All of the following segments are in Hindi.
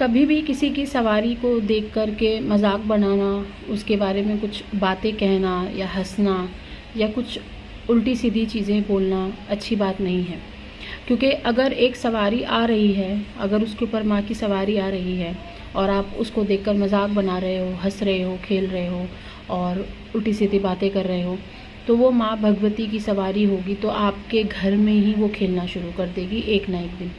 कभी भी किसी की सवारी को देख कर के मजाक बनाना, उसके बारे में कुछ बातें कहना या हंसना या कुछ उल्टी सीधी चीज़ें बोलना अच्छी बात नहीं है। क्योंकि अगर एक सवारी आ रही है, अगर उसके ऊपर माँ की सवारी आ रही है और आप उसको देखकर मजाक बना रहे हो, हंस रहे हो, खेल रहे हो और उल्टी सीधी बातें कर रहे हो, तो वो माँ भगवती की सवारी होगी तो आपके घर में ही वो खेलना शुरू कर देगी एक ना एक दिन।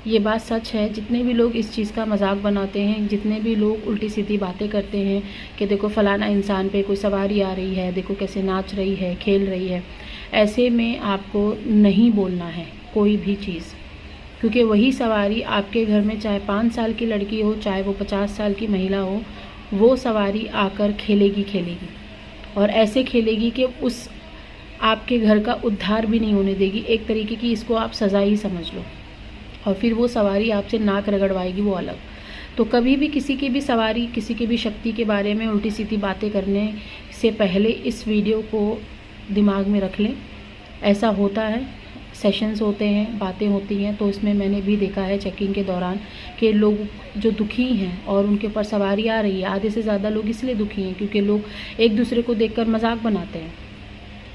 ये बात सच है। जितने भी लोग इस चीज़ का मजाक बनाते हैं, जितने भी लोग उल्टी सीधी बातें करते हैं कि देखो फलाना इंसान पे कोई सवारी आ रही है, देखो कैसे नाच रही है, खेल रही है, ऐसे में आपको नहीं बोलना है कोई भी चीज़। क्योंकि वही सवारी आपके घर में चाहे 5 साल की लड़की हो, चाहे वो 50 साल की महिला हो, वो सवारी आकर खेलेगी और ऐसे खेलेगी कि उस आपके घर का उद्धार भी नहीं होने देगी। एक तरीके की इसको आप सज़ा ही समझ लो। और फिर वो सवारी आपसे नाक रगड़वाएगी, वो अलग। तो कभी भी किसी की भी सवारी, किसी की भी शक्ति के बारे में उल्टी सीधी बातें करने से पहले इस वीडियो को दिमाग में रख लें। ऐसा होता है, सेशंस होते हैं, बातें होती हैं, तो इसमें मैंने भी देखा है चेकिंग के दौरान कि लोग जो दुखी हैं और उनके ऊपर सवारी आ रही है, आधे से ज़्यादा लोग इसलिए दुखी हैं क्योंकि लोग एक दूसरे को देखकर मजाक बनाते हैं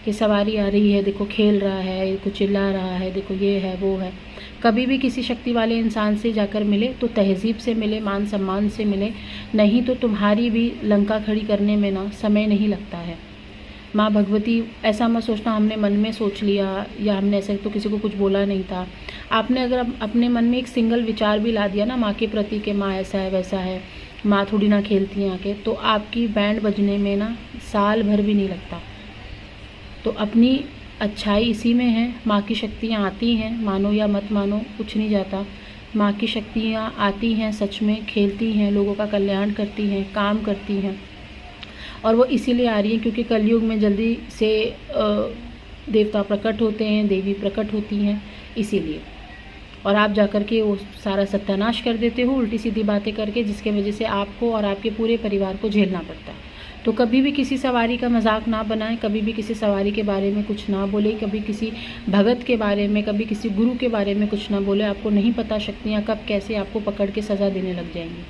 कि सवारी आ रही है, देखो खेल रहा है, देखो चिल्ला रहा है, देखो ये है वो है। कभी भी किसी शक्ति वाले इंसान से जाकर मिले तो तहज़ीब से मिले, मान सम्मान से मिले, नहीं तो तुम्हारी भी लंका खड़ी करने में ना समय नहीं लगता है। माँ भगवती, ऐसा मत सोचना हमने मन में सोच लिया या हमने ऐसे तो किसी को कुछ बोला नहीं था। आपने अगर अपने मन में एक सिंगल विचार भी ला दिया ना माँ के प्रति कि माँ ऐसा है वैसा है, माँ थोड़ी ना खेलती हैं आके, तो आपकी बैंड बजने में ना साल भर भी नहीं लगता। तो अपनी अच्छाई इसी में है। माँ की शक्तियाँ आती हैं, मानो या मत मानो, कुछ नहीं जाता। माँ की शक्तियाँ आती हैं, सच में खेलती हैं, लोगों का कल्याण करती हैं, काम करती हैं। और वो इसीलिए आ रही है क्योंकि कलयुग में जल्दी से देवता प्रकट होते हैं, देवी प्रकट होती हैं, इसीलिए। और आप जाकर के वो सारा सत्यानाश कर देते हो उल्टी सीधी बातें करके, जिसके वजह से आपको और आपके पूरे परिवार को झेलना पड़ता है। तो कभी भी किसी सवारी का मजाक ना बनाएं, कभी भी किसी सवारी के बारे में कुछ ना बोले, कभी किसी भगत के बारे में, कभी किसी गुरु के बारे में कुछ ना बोले। आपको नहीं पता शक्तियाँ कब कैसे आपको पकड़ के सज़ा देने लग जाएंगी।